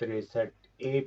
63A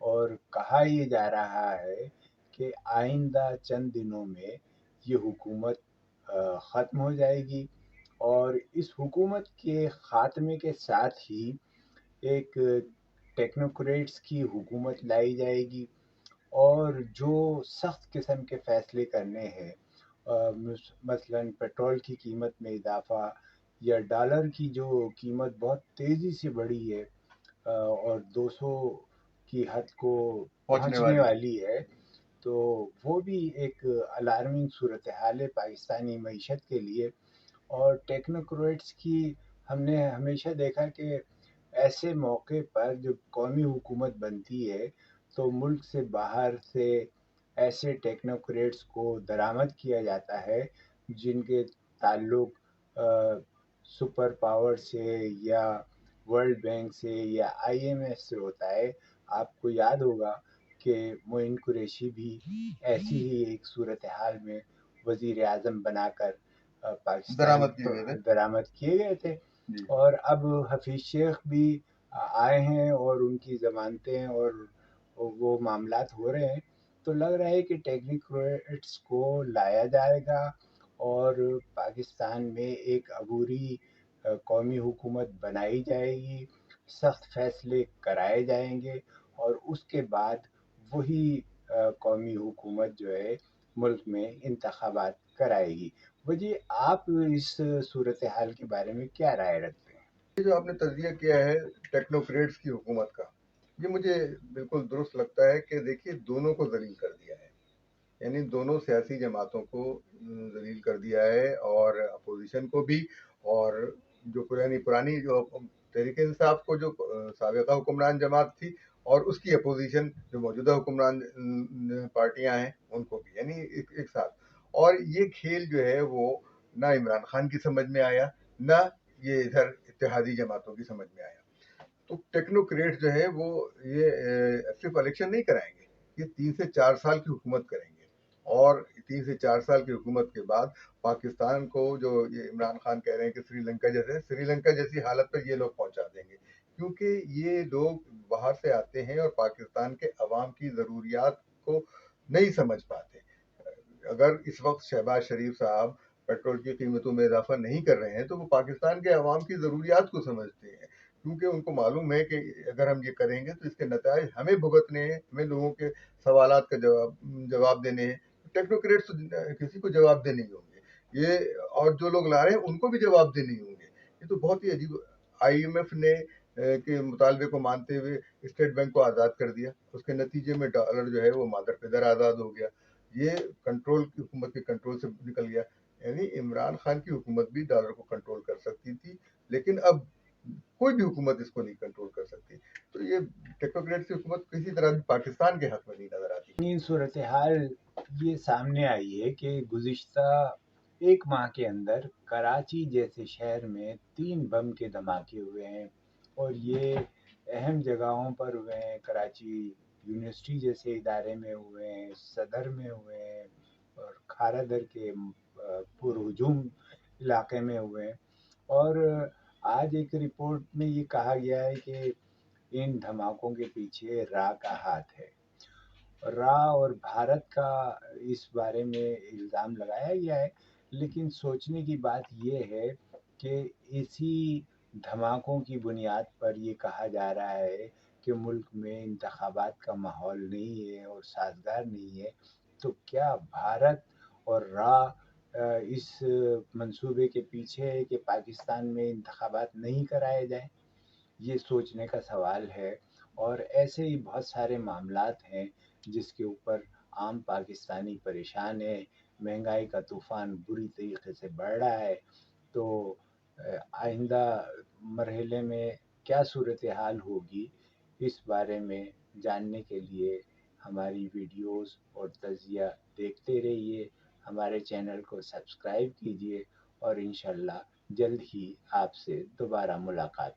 اور کہا یہ جا رہا ہے کہ آئندہ چند دنوں میں یہ حکومت ختم ہو جائے گی، اور اس حکومت کے خاتمے کے ساتھ ہی ایک ٹیکنوکریٹس کی حکومت لائی جائے گی، اور جو سخت قسم کے فیصلے کرنے ہیں، مثلا پیٹرول کی قیمت میں اضافہ، یا ڈالر کی جو قیمت بہت تیزی سے بڑھی ہے اور 200 کی حد کو پہنچنے پہنچنے والی. والی ہے، تو وہ بھی ایک الارمنگ صورتحال ہے پاکستانی معیشت کے لیے۔ اور ٹیکنوکریٹس کی ہم نے ہمیشہ دیکھا کہ ایسے موقع پر جب قومی حکومت بنتی ہے تو ملک سے باہر سے ایسے ٹیکنوکریٹس کو درآمد کیا جاتا ہے جن کے تعلق سپر پاور سے یا ورلڈ بینک سے یا آئی ایم ایف سے ہوتا ہے۔ آپ کو یاد ہوگا کہ معین قریشی بھی ایسی ہی ایک صورتحال میں وزیر اعظم بنا کر پاکستان درآمد کیے گئے تھے. درآمد کیے گئے تھے، جی. اور اب حفیظ شیخ بھی آئے ہیں اور ان کی ضمانتیں اور وہ معاملات ہو رہے ہیں، تو لگ رہا ہے کہ ٹیکنیکریٹس کو لایا جائے گا اور پاکستان میں ایک عبوری قومی حکومت بنائی جائے گی، سخت فیصلے کرائے جائیں گے، اور اس کے بعد وہی قومی حکومت جو ہے ملک میں انتخابات کرائے گی۔ وجہ آپ اس صورتحال کے بارے میں کیا رائے رکھتے ہیں؟ یہ جو آپ نے تجزیہ کیا ہے ٹیکنوکریٹس کی حکومت کا، یہ مجھے بالکل درست لگتا ہے کہ دیکھیے دونوں کو ذلیل کر دیا ہے، یعنی دونوں سیاسی جماعتوں کو ذلیل کر دیا ہے، اور اپوزیشن کو بھی، اور جو پرانی جو تحریک انصاف کو جو سابقہ حکمران جماعت تھی، اور اس کی اپوزیشن جو موجودہ حکمران پارٹیاں ہیں ان کو بھی، یعنی ایک ساتھ۔ اور یہ کھیل جو ہے وہ نہ عمران خان کی سمجھ میں آیا، نہ یہ ادھر اتحادی جماعتوں کی سمجھ میں آیا۔ تو ٹیکنوکریٹ جو ہے وہ یہ صرف الیکشن نہیں کرائیں گے، یہ 3 سے 4 سال کی حکومت کریں گے، اور 3 سے 4 سال کی حکومت کے بعد پاکستان کو جو یہ عمران خان کہہ رہے ہیں کہ سری لنکا جیسی حالت پر یہ لوگ پہنچا دیں گے، کیونکہ یہ لوگ باہر سے آتے ہیں اور پاکستان کے عوام کی ضروریات کو نہیں سمجھ پاتے۔ اگر اس وقت شہباز شریف صاحب پیٹرول کی قیمتوں میں اضافہ نہیں کر رہے ہیں تو وہ پاکستان کے عوام کی ضروریات کو سمجھتے ہیں، کیونکہ ان کو معلوم ہے کہ اگر ہم یہ کریں گے تو اس کے نتائج ہمیں بھگتنے ہیں، ہمیں لوگوں کے سوالات کا جواب دینے ہیں۔ ٹیکنوکریٹس کسی کو جواب دے نہیں ہوں گے، یہ اور جو لوگ لا رہے ہیں ان کو بھی جواب دے نہیں ہوں گے۔ یہ تو بہت ہی عجیب۔ آئی ایم ایف نے کے مطالبے کو مانتے ہوئے اسٹیٹ بینک کو آزاد کر دیا، اس کے نتیجے میں ڈالر جو ہے وہ مادر پدر آزاد ہو گیا، یہ کنٹرول کی حکومت کے کنٹرول سے نکل گیا۔ یعنی عمران خان کی حکومت بھی ڈالر کو کنٹرول کر سکتی تھی، لیکن اب کوئی بھی حکومت اس کو نہیں کنٹرول کر سکتی۔ تو یہ ٹیکنوکریٹ کی حکومت کسی طرح بھی پاکستان کے حق میں نہیں نظر آتی۔ صورتحال یہ سامنے آئی ہے کہ گزشتہ ایک ماہ کے اندر کراچی جیسے شہر میں 3 بم کے دھماکے ہوئے ہیں، اور یہ اہم جگہوں پر ہوئے ہیں۔ کراچی یونیورسٹی جیسے ادارے میں ہوئے ہیں، صدر میں ہوئے ہیں، اور کھارا در کے پر ہجوم علاقے میں ہوئے ہیں۔ اور آج ایک رپورٹ میں یہ کہا گیا ہے کہ ان دھماکوں کے پیچھے را کا ہاتھ ہے۔ را اور بھارت کا اس بارے میں الزام لگایا گیا ہے، لیکن سوچنے کی بات یہ ہے کہ اسی دھماکوں کی بنیاد پر یہ کہا جا رہا ہے کہ ملک میں انتخابات کا ماحول نہیں ہے اور سازگار نہیں ہے، تو کیا بھارت اور را اس منصوبے کے پیچھے ہے کہ پاکستان میں انتخابات نہیں کرائے جائیں؟ یہ سوچنے کا سوال ہے۔ اور ایسے ہی بہت سارے معاملات ہیں جس کے اوپر عام پاکستانی پریشان ہے۔ مہنگائی کا طوفان بری طریقے سے بڑھ رہا ہے، تو آئندہ مرحلے میں کیا صورتحال ہوگی، اس بارے میں جاننے کے لیے ہماری ویڈیوز اور تجزیہ دیکھتے رہیے، ہمارے چینل کو سبسکرائب کیجیے، اور انشاءاللہ جلد ہی آپ سے دوبارہ ملاقات